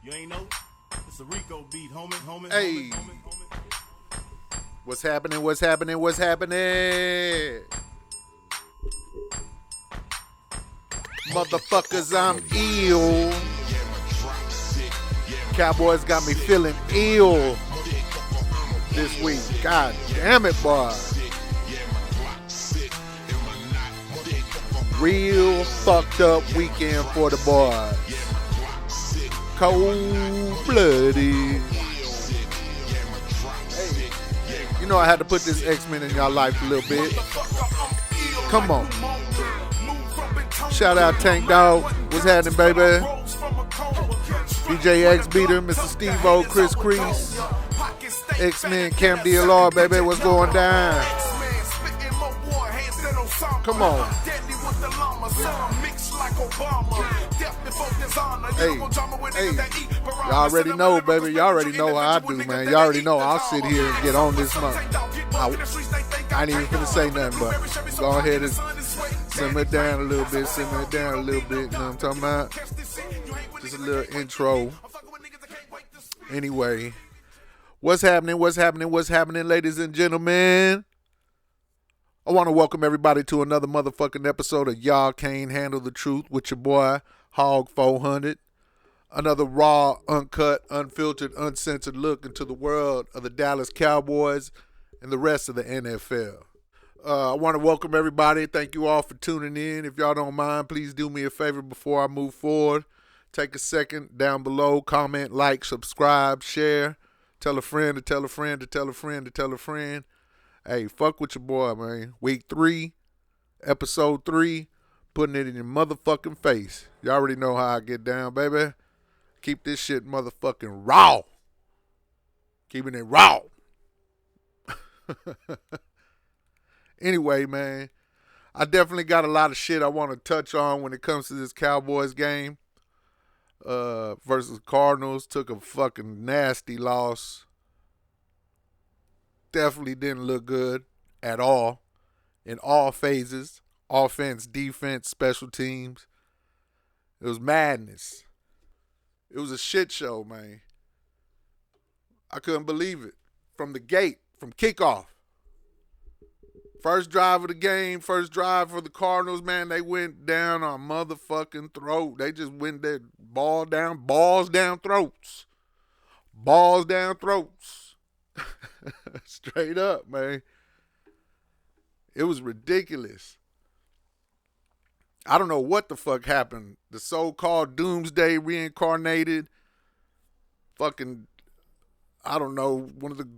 You ain't know? It's a Rico beat, homie. Hey. What's happening? What's happening? What's happening? Motherfuckers, I'm ill. Cowboys got me feeling ill this week. God damn it, boy. Real fucked up weekend for the boys. Cold-blooded. Hey, you know I had to put this X-Men in y'all life a little bit. Come on. Shout out Tank Dog. What's happening, baby? DJ X Beater, Mr. Steve-O, Chris Crease, X-Men, Camp DLR, baby. What's going down? Come on. Hey, y'all already know, baby. Y'all already know how I do, man. Y'all already know I'll sit here and get on this month. I ain't even gonna say nothing, but go ahead and simmer it down a little bit, You know what I'm talking about? Just a little intro. Anyway, what's happening, ladies and gentlemen? I want to welcome everybody to another motherfucking episode of Y'all Can't Handle the Truth with your boy, Hog 400. Another raw, uncut, unfiltered, uncensored look into the world of the Dallas Cowboys and the rest of the NFL. I want to welcome everybody. Thank you all for tuning in. If y'all don't mind, please do me a favor before I move forward. Take a second down below, comment, like, subscribe, share. Tell a friend to tell a friend to tell a friend to tell a friend. Hey, fuck with your boy, man. Week 3, episode 3, putting it in your motherfucking face. You already know how I get down, baby. Keep this shit motherfucking raw. Keeping it raw. Anyway, man, I definitely got a lot of shit I want to touch on when it comes to this Cowboys game. Versus Cardinals. Took a fucking nasty loss. Definitely didn't look good at all in all phases. Offense, defense, special teams. It was madness. It was a shit show, man. I couldn't believe it. From the gate, from kickoff. First drive of the game, first drive for the Cardinals, man, they went down our motherfucking throat. They just went there, balls down throats. Balls down throats. Straight up, man. It was ridiculous. I don't know what the fuck happened. The so-called doomsday reincarnated. Fucking, I don't know, one of the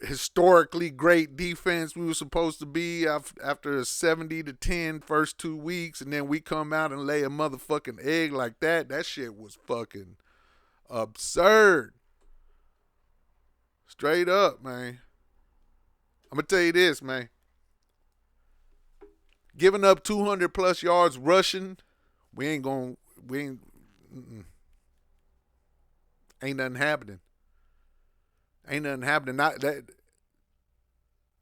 historically great defense we were supposed to be after a 70-10 first 2 weeks, and then we come out and lay a motherfucking egg like that. That shit was fucking absurd. Straight up, man. I'm going to tell you this, man. Giving up 200 plus yards rushing, ain't nothing happening. Ain't nothing happening. Not that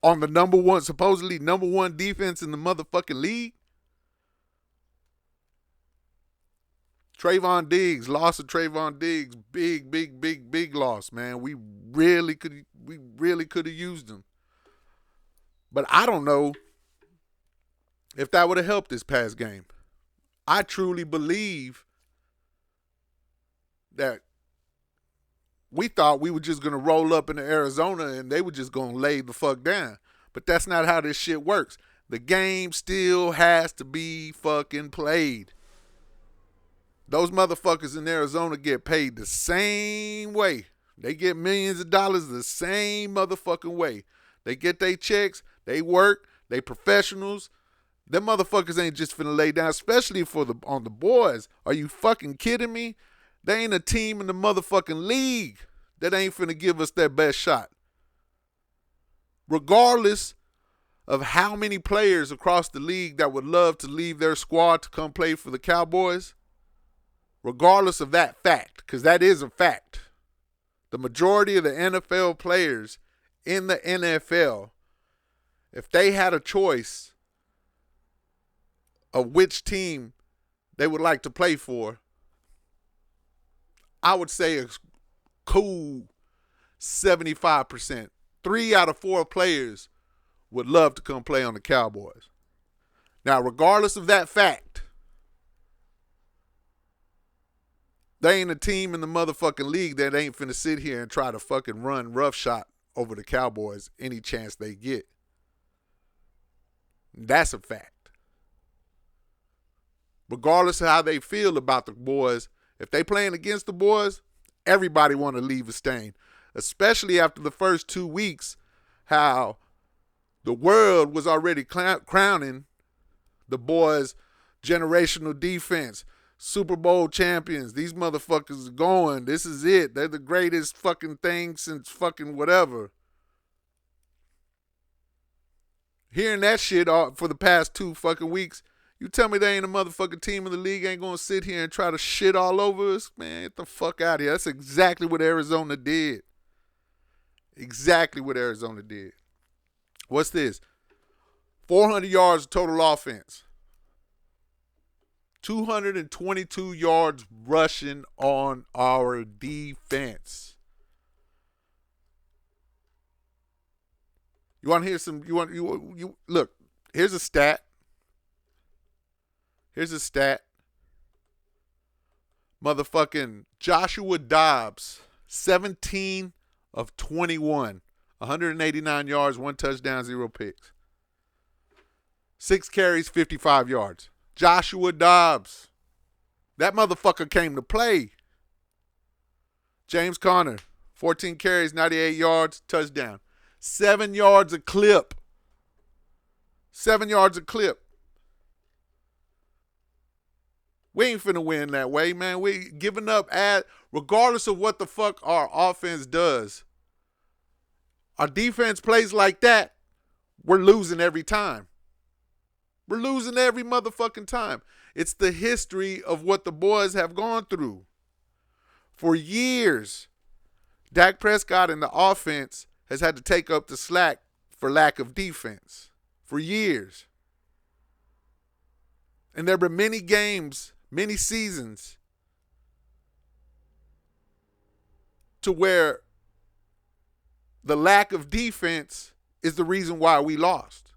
on the supposedly number one defense in the motherfucking league. Trayvon Diggs, loss of Trayvon Diggs, big loss, man. We really could have used him. But I don't know if that would have helped this past game. I truly believe that we thought we were just going to roll up into Arizona and they were just going to lay the fuck down. But that's not how this shit works. The game still has to be fucking played. Those motherfuckers in Arizona get paid the same way. They get millions of dollars the same motherfucking way. They get their checks, they work, they professionals. Them motherfuckers ain't just finna lay down, especially on the boys. Are you fucking kidding me? They ain't a team in the motherfucking league that ain't finna give us their best shot. Regardless of how many players across the league that would love to leave their squad to come play for the Cowboys, regardless of that fact, because that is a fact, the majority of the NFL players in the NFL, if they had a choice of which team they would like to play for, I would say a cool 75%. 3 out of 4 players would love to come play on the Cowboys. Now, regardless of that fact, there ain't a team in the motherfucking league that ain't finna sit here and try to fucking run roughshod over the Cowboys any chance they get. That's a fact. Regardless of how they feel about the boys, if they playing against the boys, everybody want to leave a stain. Especially after the first 2 weeks, how the world was already crowning the boys generational defense, Super Bowl champions. These motherfuckers are going. This is it. They're the greatest fucking thing since fucking whatever. Hearing that shit for the past 2 fucking weeks, you tell me there ain't a motherfucking team in the league ain't gonna sit here and try to shit all over us? Man, get the fuck out of here. That's exactly what Arizona did. Exactly what Arizona did. What's this? 400 yards total offense. 222 yards rushing on our defense. You want to hear some? You look. Here's a stat. Motherfucking Joshua Dobbs, 17 of 21, 189 yards, 1 touchdown, 0 picks. 6 carries, 55 yards. Joshua Dobbs. That motherfucker came to play. James Conner, 14 carries, 98 yards, touchdown. 7 yards a clip. 7 yards a clip. We ain't finna win that way, man. We giving up regardless of what the fuck our offense does. Our defense plays like that, we're losing every time. We're losing every motherfucking time. It's the history of what the boys have gone through. For years, Dak Prescott and the offense has had to take up the slack for lack of defense. For years. And there have been many games, many seasons, to where the lack of defense is the reason why we lost.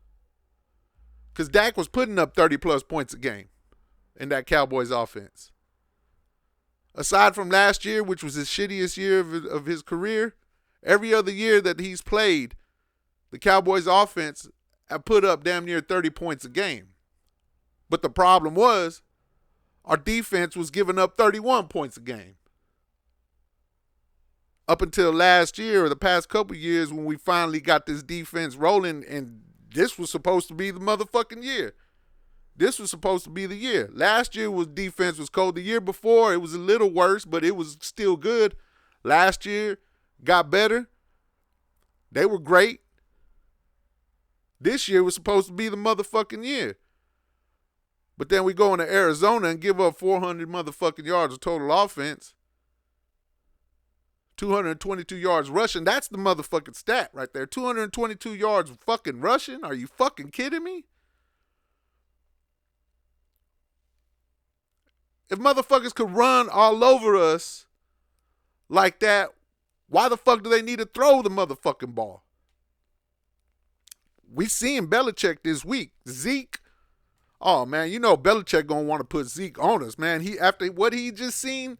Because Dak was putting up 30-plus points a game in that Cowboys offense. Aside from last year, which was his shittiest year of his career, every other year that he's played, the Cowboys offense have put up damn near 30 points a game. But the problem was, our defense was giving up 31 points a game. Up until last year or the past couple years when we finally got this defense rolling, and this was supposed to be the motherfucking year. This was supposed to be the year. Last year defense was cold. The year before, it was a little worse, but it was still good. Last year, got better. They were great. This year was supposed to be the motherfucking year. But then we go into Arizona and give up 400 motherfucking yards of total offense. 222 yards rushing. That's the motherfucking stat right there. 222 yards fucking rushing? Are you fucking kidding me? If motherfuckers could run all over us like that, why the fuck do they need to throw the motherfucking ball? We seen Belichick this week. Zeke. Oh, man, you know Belichick going to want to put Zeke on us, man. After what he just seen,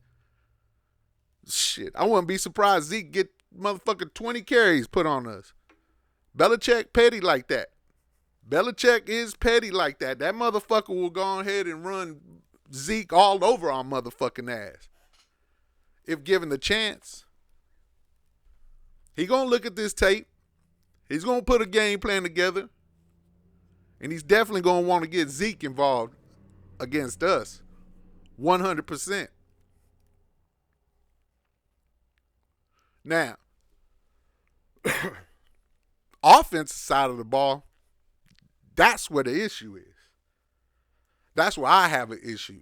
shit, I wouldn't be surprised Zeke get motherfucking 20 carries put on us. Belichick petty like that. Belichick is petty like that. That motherfucker will go ahead and run Zeke all over our motherfucking ass. If given the chance. He going to look at this tape. He's going to put a game plan together. And he's definitely going to want to get Zeke involved against us. 100%. Now, offensive side of the ball, that's where the issue is. That's where I have an issue.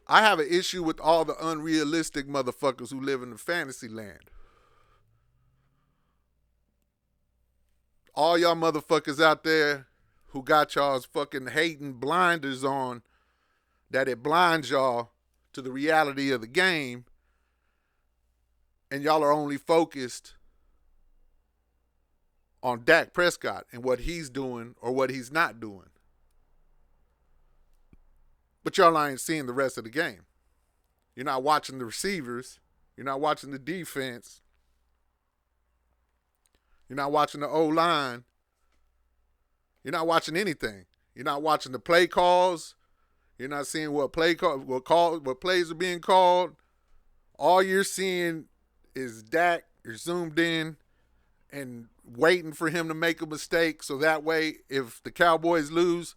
I have an issue with all the unrealistic motherfuckers who live in the fantasy land. All y'all motherfuckers out there who got y'all's fucking hating blinders on, that it blinds y'all to the reality of the game, and y'all are only focused on Dak Prescott and what he's doing or what he's not doing. But y'all ain't seeing the rest of the game. You're not watching the receivers. You're not watching the defense. You're not watching the O-line. You're not watching anything. You're not watching the play calls. You're not seeing what plays are being called. All you're seeing is Dak. You're zoomed in and waiting for him to make a mistake, so that way, if the Cowboys lose,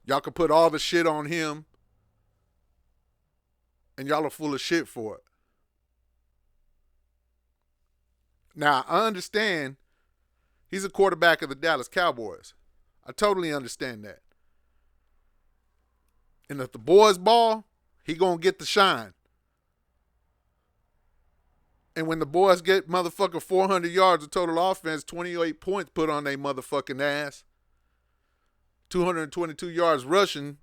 y'all can put all the shit on him, and y'all are full of shit for it. Now, I understand he's a quarterback of the Dallas Cowboys. I totally understand that. And if the boys ball, he gonna get the shine. And when the boys get motherfucking 400 yards of total offense, 28 points put on their motherfucking ass, 222 yards rushing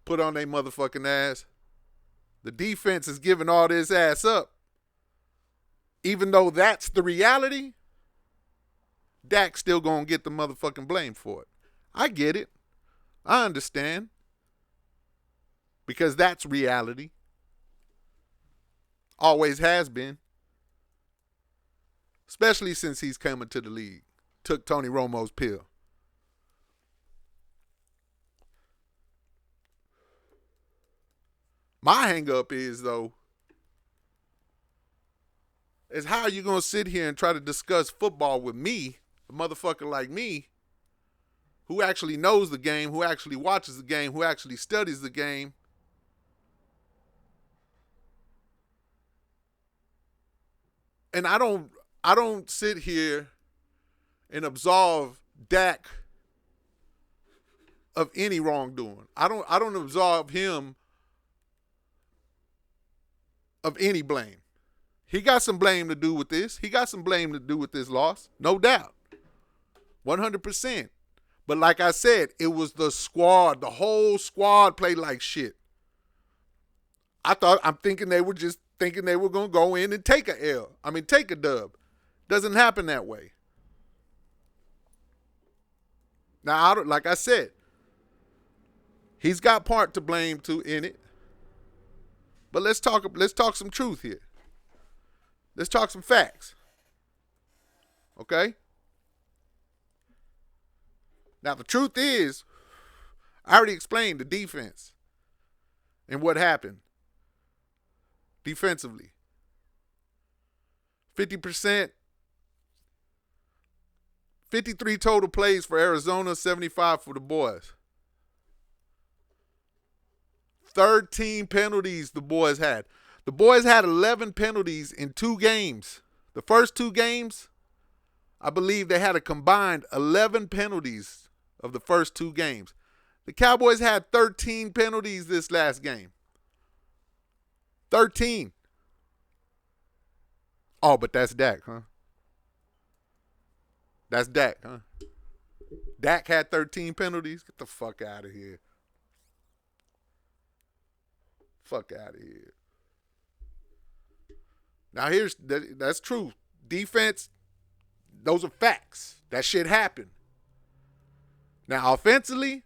put on their motherfucking ass, the defense is giving all this ass up. Even though that's the reality, Dak's still gonna get the motherfucking blame for it. I get it. I understand. Because that's reality. Always has been. Especially since he's coming to the league. Took Tony Romo's pill. My hang up is, though, is how are you going to sit here and try to discuss football with me, a motherfucker like me, who actually knows the game, who actually watches the game, who actually studies the game, and I don't sit here and absolve Dak of any wrongdoing. I don't absolve him of any blame. He got some blame to do with this. He got some blame to do with this loss, no doubt. 100%. But like I said, it was the squad. The whole squad played like shit. I'm thinking they were going to go in and take take a dub. Doesn't happen that way. Now, like I said, he's got part to blame too in it. But let's talk some truth here. Let's talk some facts. Okay? Now, the truth is, I already explained the defense and what happened defensively. 50%, 53 total plays for Arizona, 75 for the boys. 13 penalties the boys had. The boys had 11 penalties in 2 games. The first 2 games, I believe they had a combined 11 penalties of the first 2 games. The Cowboys had 13 penalties this last game. 13. Oh, but that's Dak, huh? That's Dak, huh? Dak had 13 penalties? Get the fuck out of here. Fuck out of here. Now, that's true. Defense, those are facts. That shit happened. Now, offensively,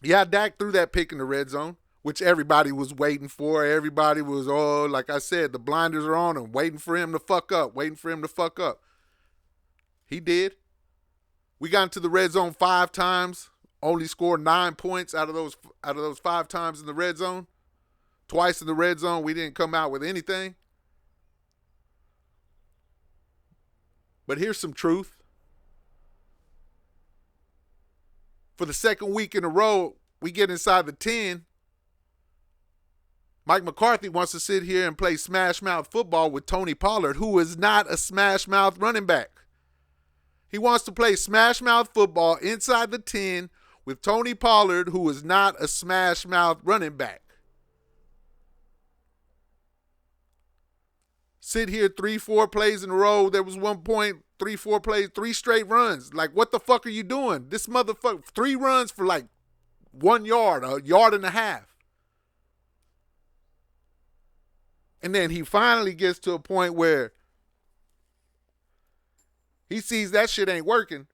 yeah, Dak threw that pick in the red zone, which everybody was waiting for. Everybody was, like I said, the blinders are on him, waiting for him to fuck up. He did. We got into the red zone 5 times, only scored 9 points out of those 5 times in the red zone. Twice in the red zone, we didn't come out with anything. But here's some truth. For the second week in a row, we get inside the 10. Mike McCarthy wants to sit here and play smash mouth football with Tony Pollard, who is not a smash mouth running back. He wants to play smash mouth football inside the 10 with Tony Pollard, who is not a smash mouth running back. Sit here 3-4 plays in a row. There was one point 3, 4 plays, 3 straight runs. Like, what the fuck are you doing? This motherfucker, 3 runs for like 1 yard, a yard and a half. And then he finally gets to a point where he sees that shit ain't working.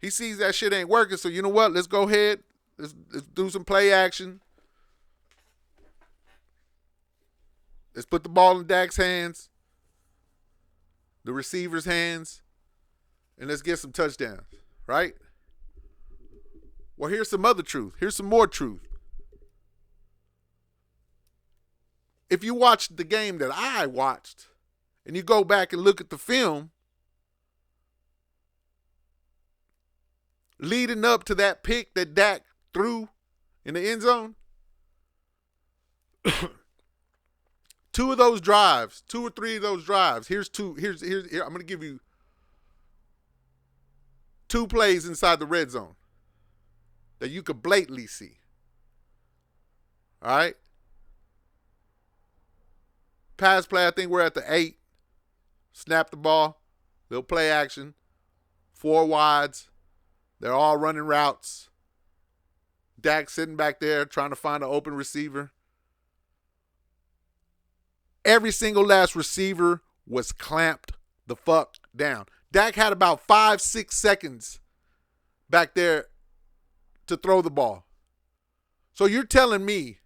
He sees that shit ain't working. So you know what? Let's go ahead. Let's do some play action. Let's put the ball in Dak's hands, the receiver's hands, and let's get some touchdowns, right? Well, here's some other truth. Here's some more truth. If you watch the game that I watched and you go back and look at the film, leading up to that pick that Dak threw in the end zone, 2 of those drives, 2 or 3 of those drives, here, I'm going to give you 2 plays inside the red zone that you could blatantly see. All right? Pass play, I think we're at the 8. Snap the ball. Little play action. 4 wides. They're all running routes. Dak sitting back there trying to find an open receiver. Every single last receiver was clamped the fuck down. Dak had about 5-6 seconds back there to throw the ball. So you're telling me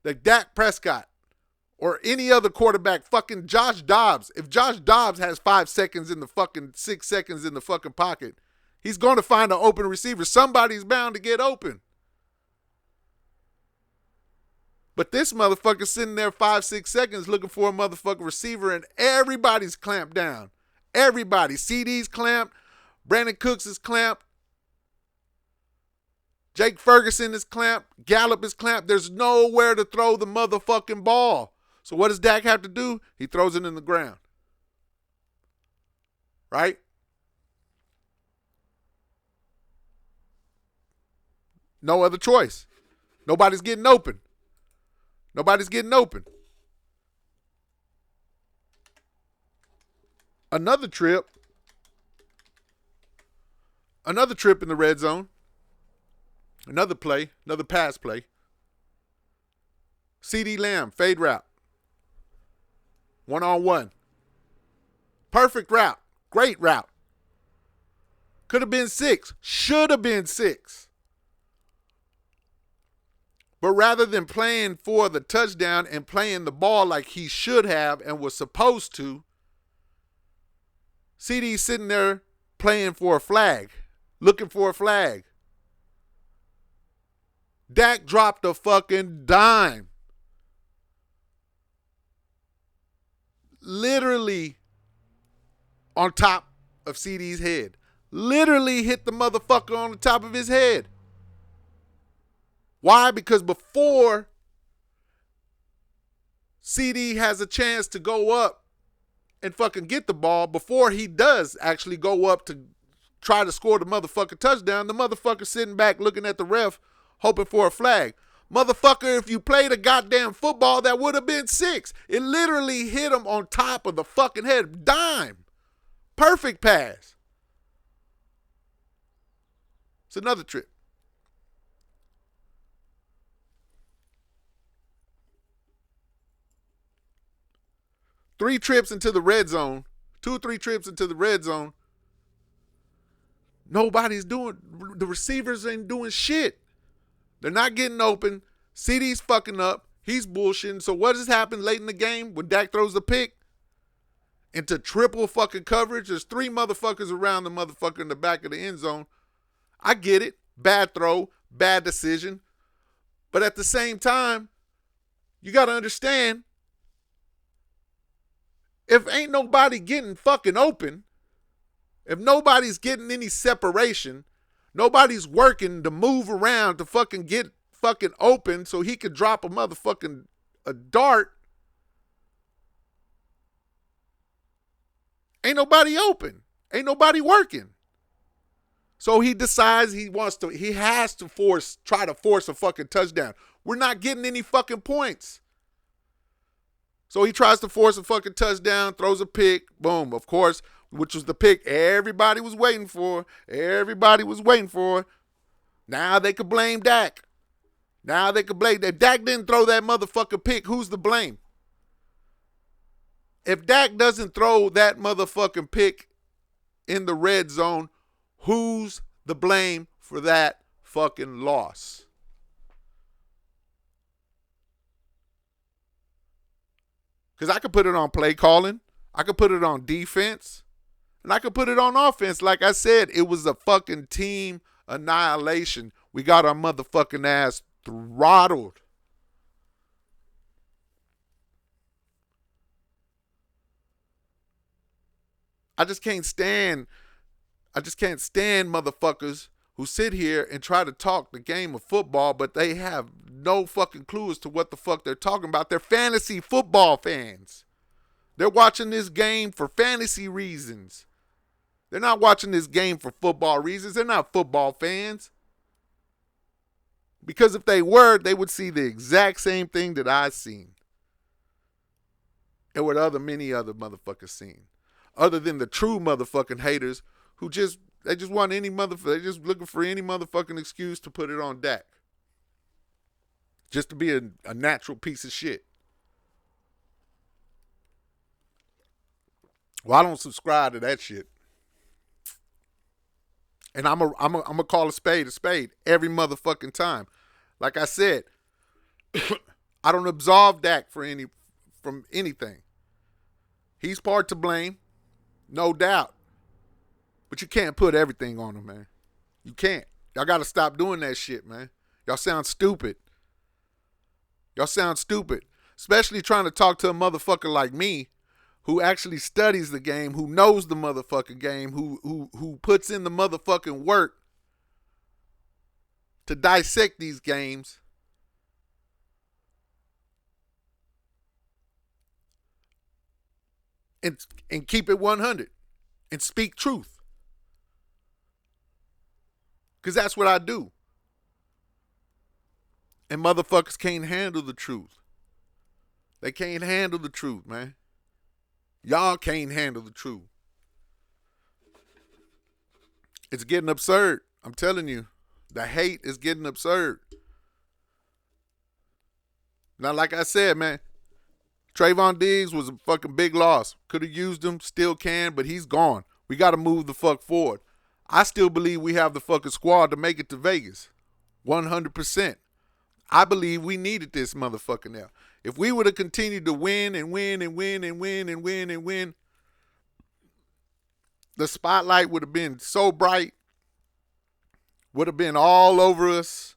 that Dak Prescott or any other quarterback, fucking Josh Dobbs, if Josh Dobbs has 5 seconds in the fucking 6 seconds in the fucking pocket, he's going to find an open receiver. Somebody's bound to get open. But this motherfucker's sitting there 5-6 seconds looking for a motherfucking receiver, and everybody's clamped down. Everybody. CD's clamped. Brandon Cooks is clamped. Jake Ferguson is clamped. Gallup is clamped. There's nowhere to throw the motherfucking ball. So what does Dak have to do? He throws it in the ground. Right? No other choice. Nobody's getting open. Nobody's getting open. Another trip in the red zone. Another play, another pass play. CD Lamb, fade route. 1-on-1. Perfect route. Great route. Could have been 6. Should have been 6. But rather than playing for the touchdown and playing the ball like he should have and was supposed to, CD's sitting there playing for a flag, looking for a flag. Dak dropped a fucking dime. Literally on top of CD's head. Literally hit the motherfucker on the top of his head. Why? Because before CD has a chance to go up and fucking get the ball, before he does actually go up to try to score the motherfucker touchdown, the motherfucker sitting back looking at the ref hoping for a flag. Motherfucker, if you played a goddamn football, that would have been 6. It literally hit him on top of the fucking head. Dime. Perfect pass. It's another trip. Three trips into the red zone, 2 or 3 trips into the red zone. Nobody's doing, the receivers ain't doing shit. They're not getting open. CD's fucking up. He's bullshitting. So what has happened late in the game when Dak throws the pick? Into triple fucking coverage. There's 3 motherfuckers around the motherfucker in the back of the end zone. I get it. Bad throw. Bad decision. But at the same time, you got to understand, if ain't nobody getting fucking open, if nobody's getting any separation, nobody's working to move around to fucking get fucking open so he could drop a motherfucking a dart, ain't nobody open. Ain't nobody working. So he decides he has to try to force a fucking touchdown. We're not getting any fucking points. So he tries to force a fucking touchdown, throws a pick, boom, of course, which was the pick everybody was waiting for. Everybody was waiting for. Now they could blame Dak. Now they could blame that. Dak didn't throw that motherfucker pick. Who's the blame? If Dak doesn't throw that motherfucking pick in the red zone, who's the blame for that fucking loss? Because I could put it on play calling. I could put it on defense. And I could put it on offense. Like I said, it was a fucking team annihilation. We got our motherfucking ass throttled. I just can't stand motherfuckers who sit here and try to talk the game of football, but they have no fucking clue as to what the fuck they're talking about. They're fantasy football fans. They're watching this game for fantasy reasons. They're not watching this game for football reasons. They're not football fans. Because if they were, they would see the exact same thing that I've seen. And what many other motherfuckers seen. Other than the true motherfucking haters who they just want any motherfucker, they're just looking for any motherfucking excuse to put it on Dak. Just to be a natural piece of shit. Well, I don't subscribe to that shit. And I'm a call a spade every motherfucking time. Like I said, I don't absolve Dak from anything. He's part to blame, no doubt. But you can't put everything on him, man. You can't. Y'all got to stop doing that shit, man. Y'all sound stupid. Especially trying to talk to a motherfucker like me who actually studies the game, who knows the motherfucking game, who puts in the motherfucking work to dissect these games. And keep it 100 and speak truth. Because that's what I do. And motherfuckers can't handle the truth. They can't handle the truth, man. Y'all can't handle the truth. It's getting absurd. I'm telling you. The hate is getting absurd. Now, like I said, man, Trayvon Diggs was a fucking big loss. Could have used him, still can, but he's gone. We got to move the fuck forward. I still believe we have the fucking squad to make it to Vegas. 100%. I believe we needed this motherfucker now. If we would have continued to win and win and win and win and win and win, the spotlight would have been so bright, would have been all over us.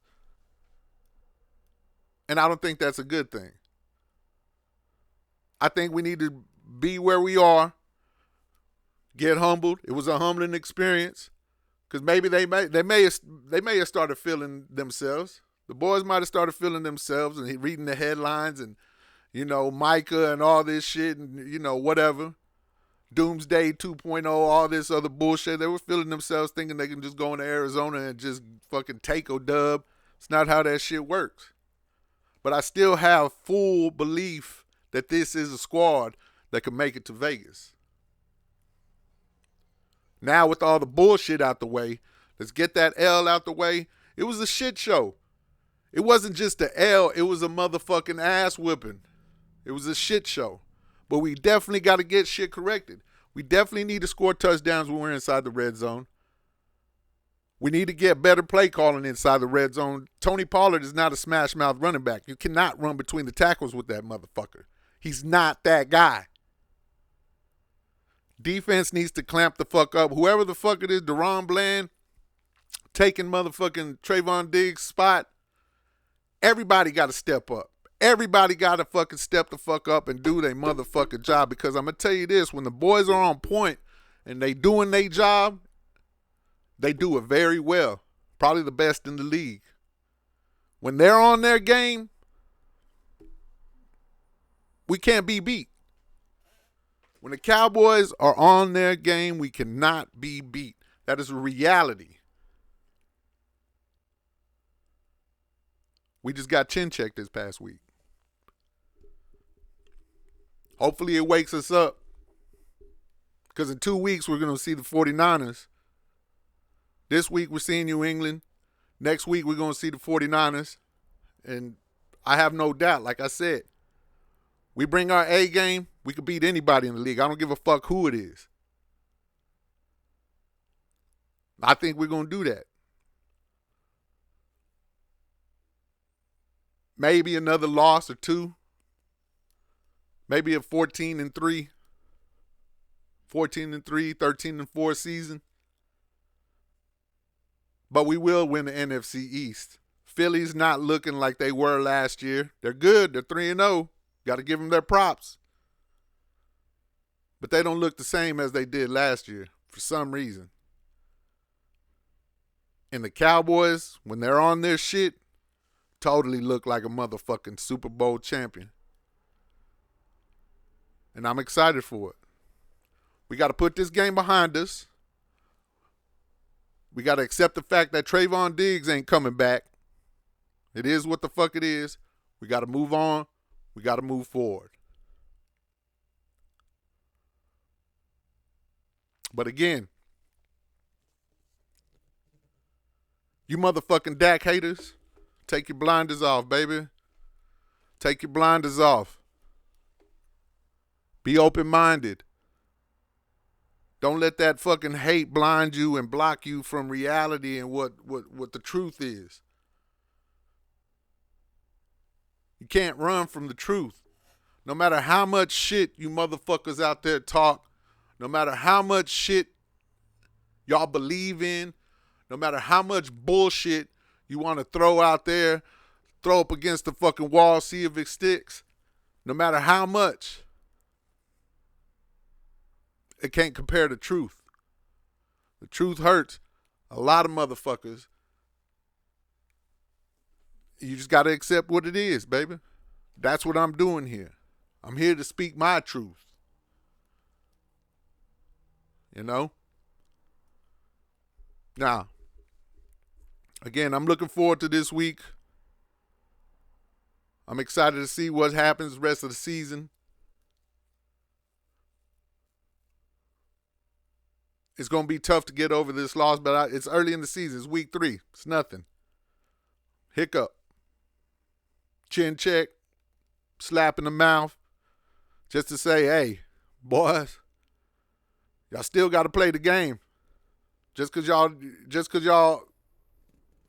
And I don't think that's a good thing. I think we need to be where we are, get humbled. It was a humbling experience because maybe they may have started feeling themselves. The boys might have started feeling themselves and reading the headlines and, Micah and all this shit and, whatever. Doomsday 2.0, all this other bullshit. They were feeling themselves thinking they can just go into Arizona and just fucking take a dub. It's not how that shit works. But I still have full belief that this is a squad that can make it to Vegas. Now with all the bullshit out the way, let's get that L out the way. It was a shit show. It wasn't just the L, it was a motherfucking ass whipping. It was a shit show. But we definitely got to get shit corrected. We definitely need to score touchdowns when we're inside the red zone. We need to get better play calling inside the red zone. Tony Pollard is not a smash mouth running back. You cannot run between the tackles with that motherfucker. He's not that guy. Defense needs to clamp the fuck up. Whoever the fuck it is, Deron Bland, taking motherfucking Trayvon Diggs' spot. Everybody got to step up. Everybody got to fucking step the fuck up and do their motherfucking job. Because I'm going to tell you this, when the boys are on point and they doing their job, they do it very well. Probably the best in the league. When they're on their game, we can't be beat. When the Cowboys are on their game, we cannot be beat. That is a reality. We just got chin checked this past week. Hopefully it wakes us up. Because in 2 weeks, we're going to see the 49ers. This week, we're seeing New England. Next week, we're going to see the 49ers. And I have no doubt, like I said, we bring our A game, we could beat anybody in the league. I don't give a fuck who it is. I think we're going to do that. Maybe another loss or two. Maybe a 14-3, 14-3, 13-4 season. But we will win the NFC East. Philly's not looking like they were last year. They're good. They're 3-0. Got to give them their props. But they don't look the same as they did last year for some reason. And the Cowboys, when they're on their shit, totally look like a motherfucking Super Bowl champion. And I'm excited for it. We got to put this game behind us. We got to accept the fact that Trayvon Diggs ain't coming back. It is what the fuck it is. We got to move on. We got to move forward. But again, you motherfucking Dak haters, take your blinders off, baby. Take your blinders off. Be open-minded. Don't let that fucking hate blind you and block you from reality and what the truth is. You can't run from the truth. No matter how much shit you motherfuckers out there talk, no matter how much shit y'all believe in, no matter how much bullshit you want to throw out there, throw up against the fucking wall, see if it sticks, no matter how much, it can't compare to truth. The truth hurts a lot of motherfuckers. You just got to accept what it is, baby. That's what I'm doing here. I'm here to speak my truth. You know? Now, again, I'm looking forward to this week. I'm excited to see what happens the rest of the season. It's going to be tough to get over this loss, but it's early in the season. It's week 3. It's nothing. Hiccup. Chin check. Slap in the mouth. Just to say, hey, boys, y'all still got to play the game. Just cause y'all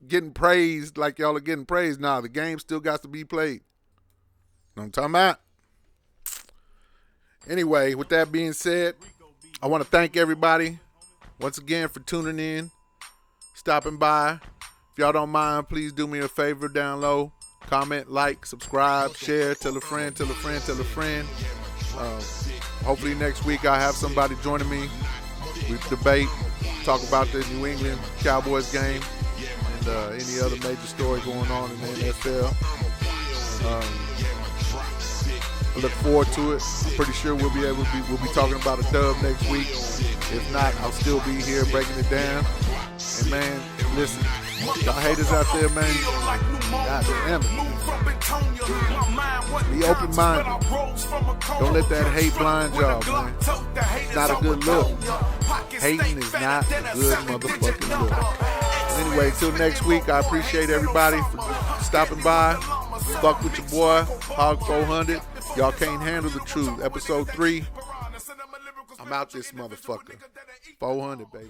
getting praised like y'all are getting praised, nah, the game still got to be played. Know what I'm talking about? Anyway, with that being said, I want to thank everybody once again for tuning in, stopping by. If y'all don't mind, please do me a favor down low. Comment, like, subscribe, share, tell a friend, tell a friend, tell a friend. Hopefully next week I'll have somebody joining me. We debate, talk about the New England Cowboys game and any other major story going on in the NFL. I look forward to it. I'm pretty sure we'll be talking about a dub next week. If not, I'll still be here breaking it down. And man, listen, y'all haters out there, man, God damn it. Be open-minded. Don't let that hate blind y'all, man. It's not a good look. Hating is not a good motherfucking look. Anyway, till next week, I appreciate everybody for stopping by. Fuck with your boy, Hog 400. Y'all can't handle the truth. Episode 3. I'm out this motherfucker. 400, baby.